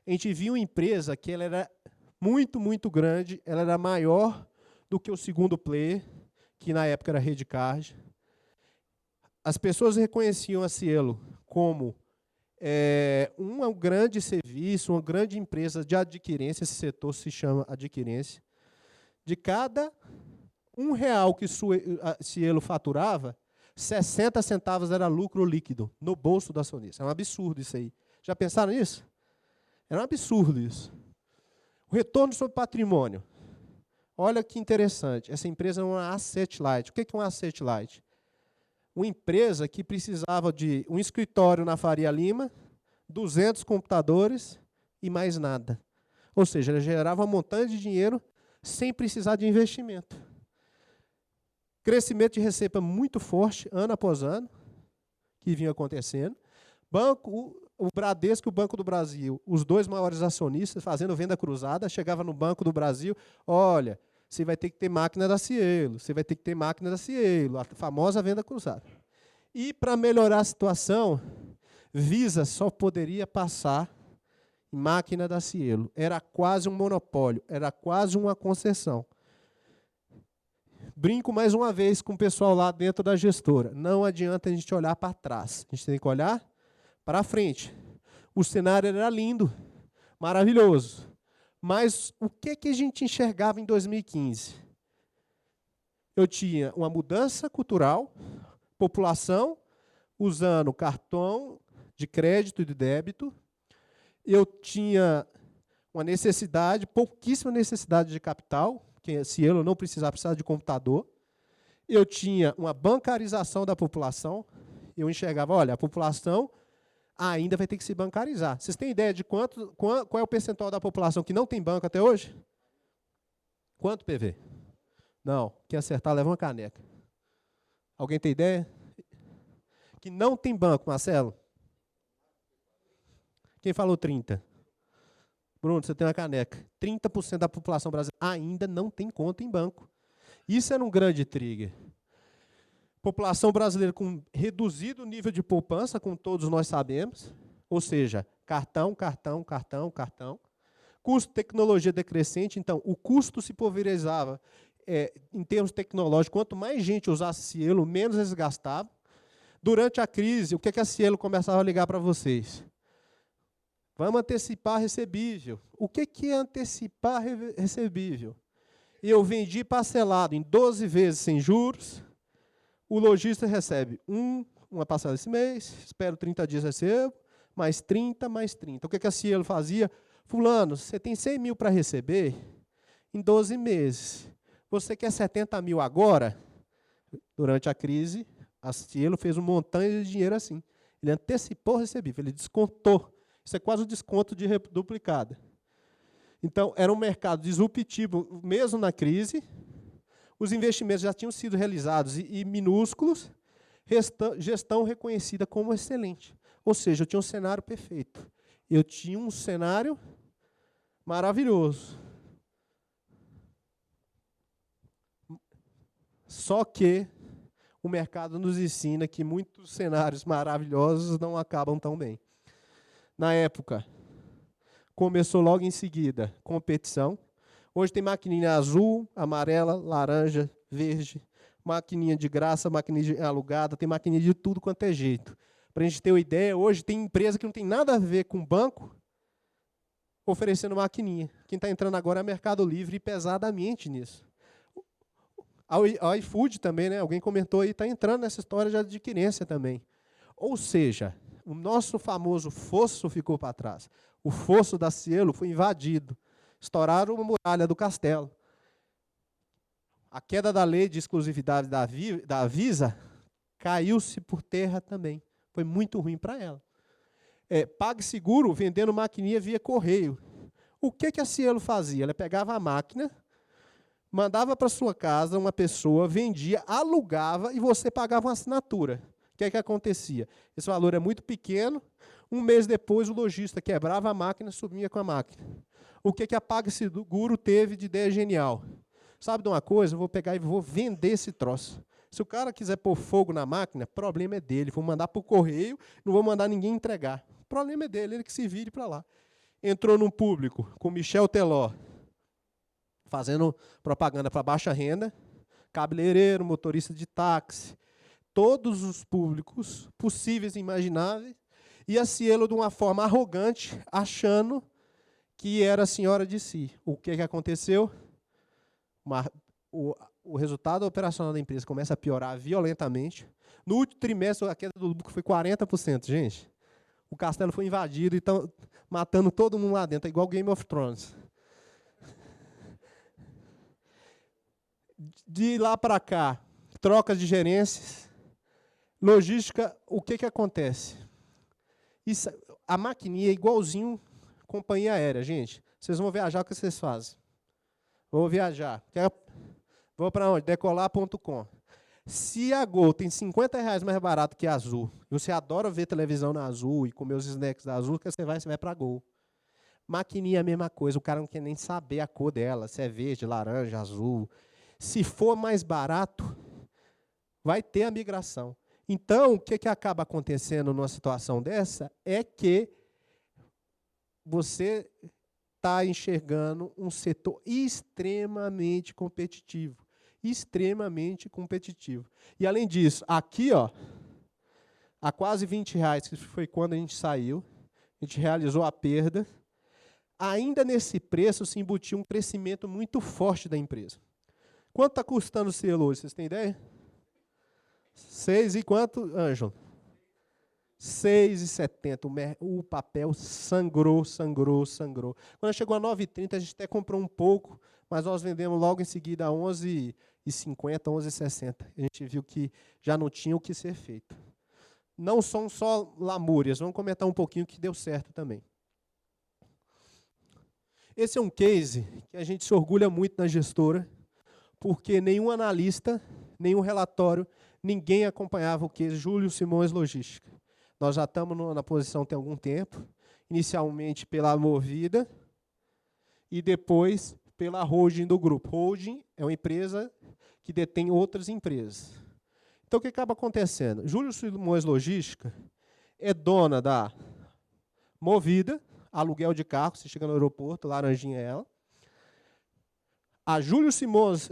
A gente viu uma empresa que ela era muito, muito grande, ela era maior do que o segundo player, que na época era Redcard. As pessoas reconheciam a Cielo como um grande serviço, uma grande empresa de adquirência, esse setor se chama adquirência. De cada R$1 que Cielo faturava, 60 centavos era lucro líquido no bolso do acionista. É um absurdo isso aí. Já pensaram nisso? Era um absurdo isso. O retorno sobre patrimônio. Olha que interessante. Essa empresa é uma asset light. O que é uma asset light? Uma empresa que precisava de um escritório na Faria Lima, 200 computadores e mais nada. Ou seja, ela gerava um montante de dinheiro sem precisar de investimento. Crescimento de receita muito forte, ano após ano, que vinha acontecendo. O Bradesco e o Banco do Brasil, os dois maiores acionistas, fazendo venda cruzada, chegava no Banco do Brasil, olha, você vai ter que ter máquina da Cielo, você vai ter que ter máquina da Cielo, a famosa venda cruzada. E, para melhorar a situação, Visa só poderia passar em máquina da Cielo. Era quase um monopólio, era quase uma concessão. Brinco mais uma vez com o pessoal lá dentro da gestora. Não adianta a gente olhar para trás, a gente tem que olhar para frente. O cenário era lindo, maravilhoso. Mas o que a gente enxergava em 2015? Eu tinha uma mudança cultural, população usando cartão de crédito e de débito. Eu tinha uma necessidade, pouquíssima necessidade de capital, que se eu não precisava de computador. Eu tinha uma bancarização da população. Eu enxergava, olha, a população ainda vai ter que se bancarizar. Vocês têm ideia de qual é o percentual da população que não tem banco até hoje? Quanto, PV? Não. Quem acertar, leva uma caneca. Alguém tem ideia? Que não tem banco, Marcelo? Quem falou 30? Bruno, você tem uma caneca. 30% da população brasileira ainda não tem conta em banco. Isso era um grande trigger. População brasileira com reduzido nível de poupança, como todos nós sabemos, ou seja, cartão. Custo de tecnologia decrescente, então o custo se pulverizava em termos tecnológicos. Quanto mais gente usasse Cielo, menos eles gastavam. Durante a crise, o que a Cielo começava a ligar para vocês? Vamos antecipar recebível. O que é antecipar recebível? Eu vendi parcelado em 12 vezes sem juros. O lojista recebe uma parcela esse mês, espero 30 dias recebo, mais 30, mais 30. O que a Cielo fazia? Fulano, você tem 100 mil para receber em 12 meses. Você quer 70 mil agora? Durante a crise, a Cielo fez um montante de dinheiro assim. Ele antecipou o recebível, ele descontou. Isso é quase o desconto de duplicada. Então, era um mercado disruptivo, mesmo na crise. Os investimentos já tinham sido realizados e minúsculos, gestão reconhecida como excelente. Ou seja, eu tinha um cenário perfeito. Eu tinha um cenário maravilhoso. Só que o mercado nos ensina que muitos cenários maravilhosos não acabam tão bem. Na época, começou logo em seguida competição. Hoje tem maquininha azul, amarela, laranja, verde, maquininha de graça, maquininha alugada, tem maquininha de tudo quanto é jeito. Para a gente ter uma ideia, hoje tem empresa que não tem nada a ver com banco oferecendo maquininha. Quem está entrando agora é Mercado Livre e pesadamente nisso. A iFood também, né? Alguém comentou aí, está entrando nessa história de adquirência também. Ou seja, o nosso famoso fosso ficou para trás. O fosso da Cielo foi invadido. Estouraram uma muralha do castelo. A queda da lei de exclusividade da Visa caiu-se por terra também. Foi muito ruim para ela. PagSeguro vendendo maquininha via correio. O que a Cielo fazia? Ela pegava a máquina, mandava para sua casa uma pessoa, vendia, alugava e você pagava uma assinatura. O que acontecia? Esse valor é muito pequeno. Um mês depois, o lojista quebrava a máquina e sumia com a máquina. O que a PagSeguro teve de ideia genial? Sabe de uma coisa? Eu vou pegar e vou vender esse troço. Se o cara quiser pôr fogo na máquina, problema é dele. Vou mandar para o correio, não vou mandar ninguém entregar. O problema é dele, ele que se vire para lá. Entrou num público com Michel Teló, fazendo propaganda para baixa renda, cabeleireiro, motorista de táxi, todos os públicos possíveis e imagináveis, E a Cielo, de uma forma arrogante, achando que era a senhora de si. O que aconteceu? O resultado operacional da empresa começa a piorar violentamente. No último trimestre, a queda do lucro foi 40%, gente. O castelo foi invadido e estão matando todo mundo lá dentro, é igual Game of Thrones. De lá para cá, trocas de gerências, logística, o que acontece? Isso, a maquininha é igualzinho companhia aérea, gente. Vocês vão viajar, o que vocês fazem? Vou viajar. Vou para onde? Decolar.com. Se a Gol tem R$50 mais barato que a Azul, e você adora ver televisão na Azul e comer os snacks da Azul, que você vai para a Gol. Maquininha é a mesma coisa, o cara não quer nem saber a cor dela, se é verde, laranja, azul. Se for mais barato, vai ter a migração. Então, o que acaba acontecendo numa situação dessa é que você está enxergando um setor extremamente competitivo. Extremamente competitivo. E, além disso, aqui, ó, a quase R$20, que foi quando a gente saiu, a gente realizou a perda, ainda nesse preço se embutiu um crescimento muito forte da empresa. Quanto está custando o selo hoje? Vocês têm ideia? 6 e quanto, Ângelo? 6,70. O papel sangrou. Quando chegou a 9,30, a gente até comprou um pouco, mas nós vendemos logo em seguida a 11,50, 11,60. A gente viu que já não tinha o que ser feito. Não são só lamúrias, vamos comentar um pouquinho que deu certo também. Esse é um case que a gente se orgulha muito na gestora, porque nenhum analista, nenhum relatório, ninguém acompanhava o case Júlio Simões Logística. Nós já estamos na posição tem algum tempo, inicialmente pela Movida e depois pela holding do grupo. Holding é uma empresa que detém outras empresas. Então, o que acaba acontecendo? Júlio Simões Logística é dona da Movida, aluguel de carro, você chega no aeroporto, laranjinha é ela. A Júlio Simões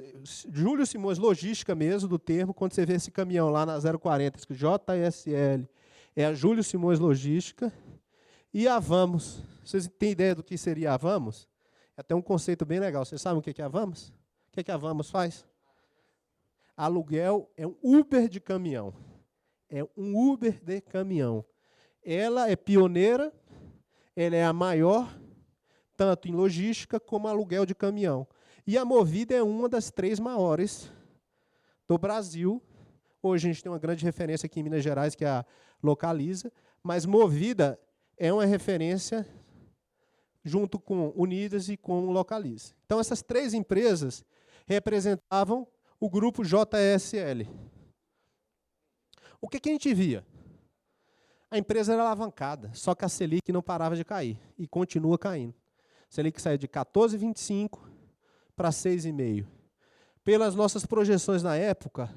Logística mesmo, do termo, quando você vê esse caminhão lá na 040, JSL, é a Júlio Simões Logística. E a Vamos, vocês têm ideia do que seria a Vamos? É até um conceito bem legal. Vocês sabem o que é a Vamos? O que a Vamos faz? Aluguel é um Uber de caminhão. É um Uber de caminhão. Ela é pioneira, ela é a maior, tanto em logística como aluguel de caminhão. E a Movida é uma das 3 maiores do Brasil. Hoje a gente tem uma grande referência aqui em Minas Gerais, que é a Localiza, mas Movida é uma referência junto com Unidas e com Localiza. Então, essas 3 empresas representavam o grupo JSL. O que a gente via? A empresa era alavancada, só que a Selic não parava de cair, e continua caindo. A Selic saiu de 14,25 para 6,5. Pelas nossas projeções na época,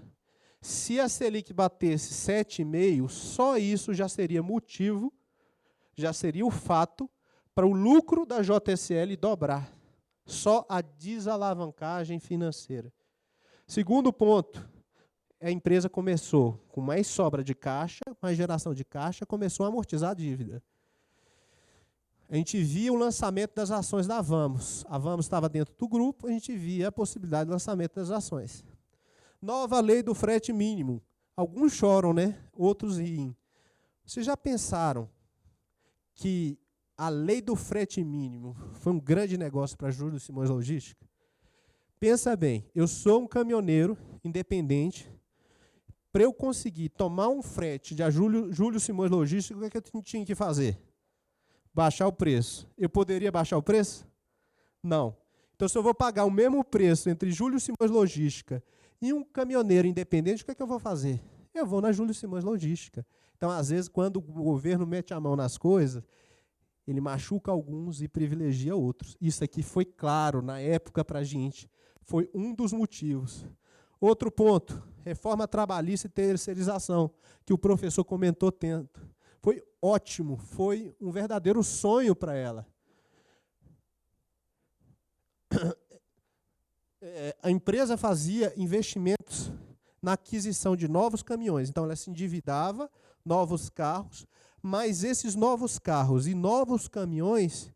se a Selic batesse 7,5, só isso já seria motivo, já seria o fato para o lucro da JSL dobrar. Só a desalavancagem financeira. Segundo ponto, a empresa começou com mais sobra de caixa, mais geração de caixa, começou a amortizar a dívida. A gente via o lançamento das ações da Vamos. A Vamos estava dentro do grupo, a gente via a possibilidade de lançamento das ações. Nova lei do frete mínimo. Alguns choram, né? Outros riem. Vocês já pensaram que a lei do frete mínimo foi um grande negócio para a Júlio Simões Logística? Pensa bem, eu sou um caminhoneiro independente. Para eu conseguir tomar um frete de Júlio Simões Logística, o que eu tinha que fazer? Baixar o preço. Eu poderia baixar o preço? Não. Então, se eu vou pagar o mesmo preço entre Júlio Simões Logística e um caminhoneiro independente, o que eu vou fazer? Eu vou na Júlio Simões Logística. Então, às vezes, quando o governo mete a mão nas coisas, ele machuca alguns e privilegia outros. Isso aqui foi claro na época para a gente. Foi um dos motivos. Outro ponto, reforma trabalhista e terceirização, que o professor comentou tanto. Foi ótimo, foi um verdadeiro sonho para ela. A empresa fazia investimentos na aquisição de novos caminhões, então ela se endividava, novos carros, mas esses novos carros e novos caminhões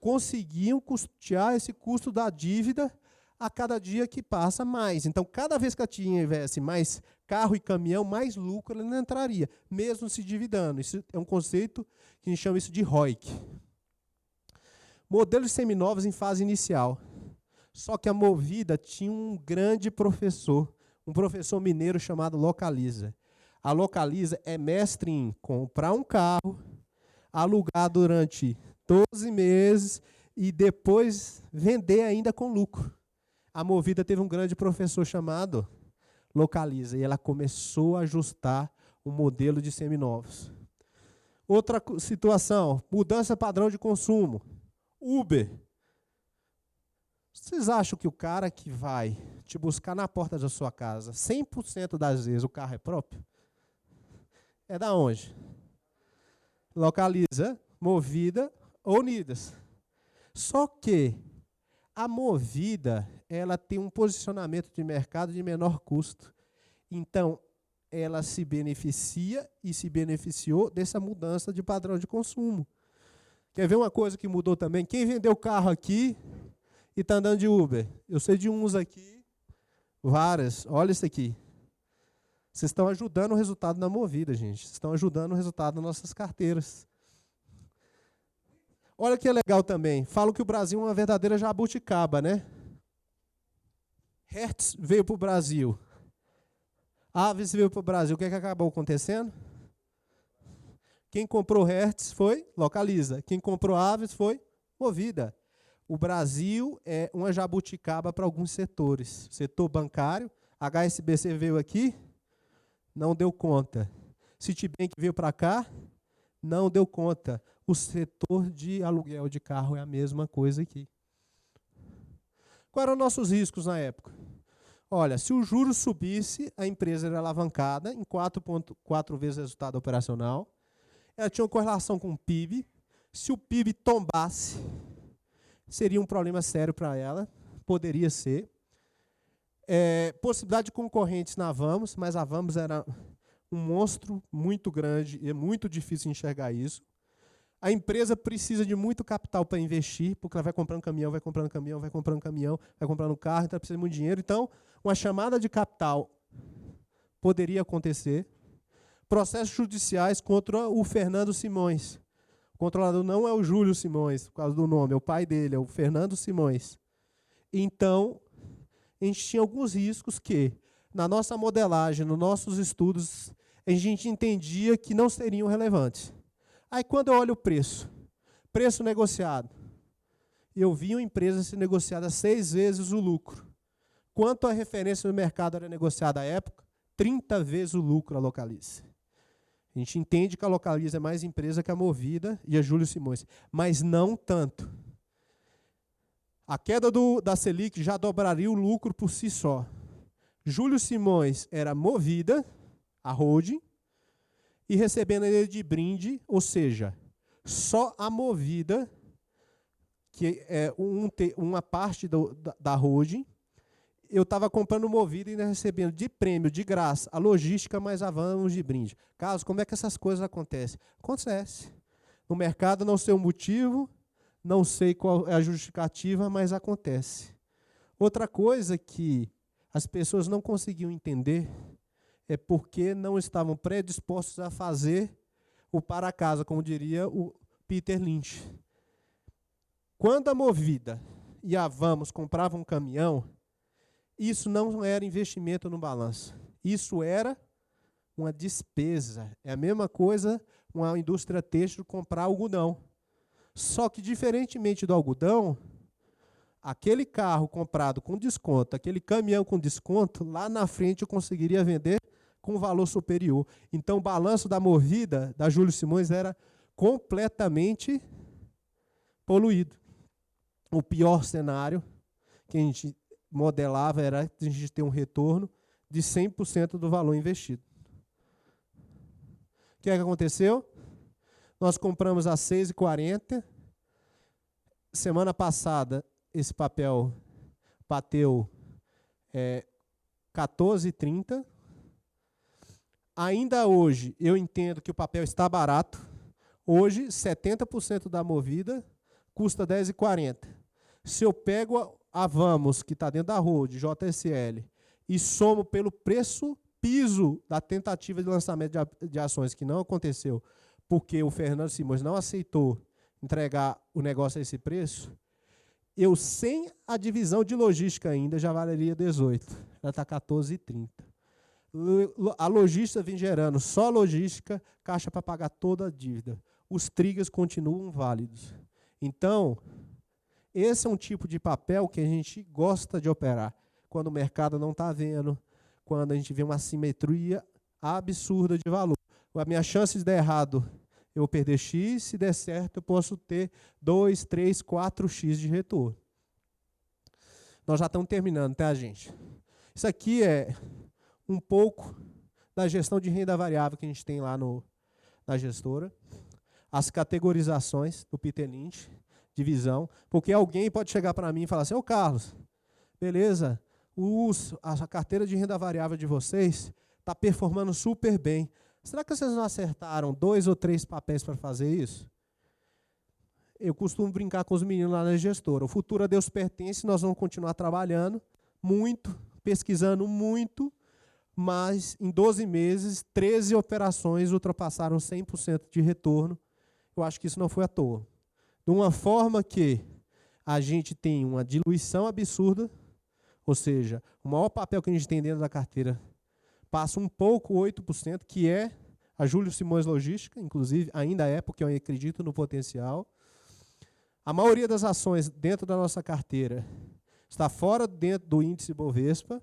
conseguiam custear esse custo da dívida a cada dia que passa mais. Então, cada vez que tivesse mais carro e caminhão, mais lucro ele entraria, mesmo se dividando. Isso é um conceito que a gente chama isso de ROIC. Modelos seminovos em fase inicial. Só que a Movida tinha um grande professor, um professor mineiro chamado Localiza. A Localiza é mestre em comprar um carro, alugar durante 12 meses e depois vender ainda com lucro. A Movida teve um grande professor chamado Localiza e ela começou a ajustar o modelo de seminovos. Outra situação, mudança padrão de consumo. Uber. Vocês acham que o cara que vai te buscar na porta da sua casa, 100% das vezes o carro é próprio? É da onde? Localiza, Movida ou Unidas. Só que a Movida, ela tem um posicionamento de mercado de menor custo. Então, ela se beneficia e se beneficiou dessa mudança de padrão de consumo. Quer ver uma coisa que mudou também? Quem vendeu carro aqui e está andando de Uber? Eu sei de uns aqui, várias. Olha isso aqui. Vocês estão ajudando o resultado na Movida, gente. Vocês estão ajudando o resultado das nossas carteiras. Olha que é legal também. Falam que o Brasil é uma verdadeira jabuticaba, né? Hertz veio para o Brasil. Aves veio para o Brasil. O que é que acabou acontecendo? Quem comprou Hertz foi Localiza. Quem comprou Aves foi Movida. O Brasil é uma jabuticaba para alguns setores. Setor bancário, HSBC veio aqui, não deu conta. Citibank veio para cá, não deu conta. O setor de aluguel de carro é a mesma coisa aqui. Quais eram nossos riscos na época? Olha, se o juro subisse, a empresa era alavancada em 4,4 vezes o resultado operacional. Ela tinha uma correlação com o PIB. Se o PIB tombasse, seria um problema sério para ela. Poderia ser. Possibilidade de concorrentes na Vamos, mas a Vamos era um monstro muito grande e é muito difícil enxergar isso. A empresa precisa de muito capital para investir, porque ela vai comprando caminhão, vai comprando caminhão, vai comprando caminhão, vai comprando carro, então ela precisa de muito dinheiro. Então, uma chamada de capital poderia acontecer. Processos judiciais contra o Fernando Simões. O controlador não é o Júlio Simões, por causa do nome, é o pai dele, é o Fernando Simões. Então, a gente tinha alguns riscos que, na nossa modelagem, nos nossos estudos, a gente entendia que não seriam relevantes. Aí, quando eu olho o preço negociado, eu vi uma empresa ser negociada 6 vezes o lucro. Quanto a referência no mercado era negociada à época? 30 vezes o lucro a Localiza. A gente entende que a Localiza é mais empresa que a Movida e a Júlio Simões, mas não tanto. A queda da Selic já dobraria o lucro por si só. Júlio Simões era Movida, a holding, e recebendo ele de brinde, ou seja, só a Movida, que é uma parte da holding, eu estava comprando Movida e ainda recebendo de prêmio, de graça, a logística, mais a Vamos de brinde. Carlos, como é que essas coisas acontecem? Acontece. No mercado não sei o motivo, não sei qual é a justificativa, mas acontece. Outra coisa que as pessoas não conseguiam entender é porque não estavam predispostos a fazer o para casa, como diria o Peter Lynch. Quando a Movida e a Vamos compravam um caminhão, isso não era investimento no balanço. Isso era uma despesa. É a mesma coisa uma indústria têxtil comprar algodão. Só que, diferentemente do algodão, aquele carro comprado com desconto, aquele caminhão com desconto, lá na frente eu conseguiria vender com valor superior. Então, o balanço da Movida, da Júlio Simões, era completamente poluído. O pior cenário que a gente modelava era a gente ter um retorno de 100% do valor investido. O que é que aconteceu? Nós compramos a 6,40. Semana passada, esse papel bateu 14,30. Ainda hoje, eu entendo que o papel está barato. Hoje, 70% da movida custa R$10,40. Se eu pego a Vamos, que está dentro da Road, JSL, e somo pelo preço piso da tentativa de lançamento de ações, que não aconteceu, porque o Fernando Simões não aceitou entregar o negócio a esse preço, eu, sem a divisão de logística ainda, já valeria 18. Já está 14,30. A logística vem gerando só logística, caixa para pagar toda a dívida. Os triggers continuam válidos. Então, esse é um tipo de papel que a gente gosta de operar, quando o mercado não está vendo, quando a gente vê uma assimetria absurda de valor. A minha chance de dar errado, eu vou perder X, se der certo, eu posso ter 2, 3, 4X de retorno. Nós já estamos terminando, tá, gente? Isso aqui é um pouco da gestão de renda variável que a gente tem lá na gestora. As categorizações do Peter Lynch, divisão, porque alguém pode chegar para mim e falar assim, ô Carlos, beleza, a carteira de renda variável de vocês está performando super bem. Será que vocês não acertaram 2 ou 3 papéis para fazer isso? Eu costumo brincar com os meninos lá na gestora. O futuro a Deus pertence, nós vamos continuar trabalhando muito, pesquisando muito, mas em 12 meses, 13 operações ultrapassaram 100% de retorno. Eu acho que isso não foi à toa. De uma forma que a gente tem uma diluição absurda, ou seja, o maior papel que a gente tem dentro da carteira passa um pouco, 8%, que é a Júlio Simões Logística, inclusive, ainda é, porque eu acredito no potencial. A maioria das ações dentro da nossa carteira está fora dentro do índice Bovespa,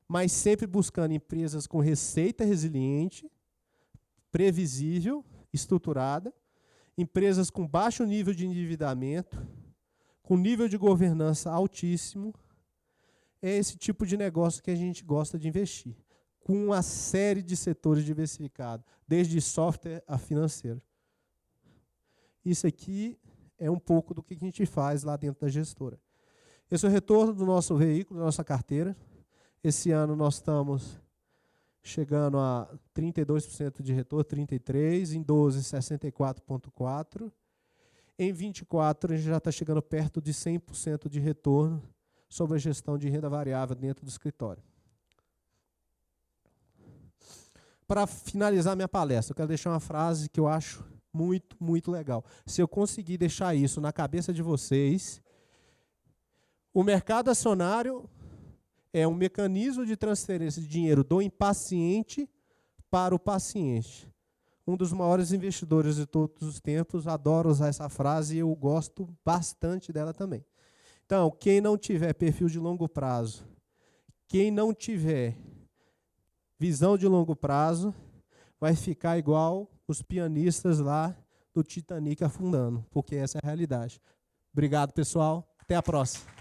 mas sempre buscando empresas com receita resiliente, previsível, estruturada, empresas com baixo nível de endividamento, com nível de governança altíssimo. É esse tipo de negócio que a gente gosta de investir, com uma série de setores diversificados, desde software a financeiro. Isso aqui é um pouco do que a gente faz lá dentro da gestora. Esse é o retorno do nosso veículo, da nossa carteira. Esse ano nós estamos chegando a 32% de retorno, 33%, em 12, 64,4%. Em 24, a gente já está chegando perto de 100% de retorno sobre a gestão de renda variável dentro do escritório. Para finalizar minha palestra, eu quero deixar uma frase que eu acho muito, muito legal. Se eu conseguir deixar isso na cabeça de vocês, o mercado acionário é um mecanismo de transferência de dinheiro do impaciente para o paciente. Um dos maiores investidores de todos os tempos adora usar essa frase e eu gosto bastante dela também. Então, quem não tiver perfil de longo prazo, quem não tiver visão de longo prazo, vai ficar igual os pianistas lá do Titanic afundando, porque essa é a realidade. Obrigado, pessoal. Até a próxima.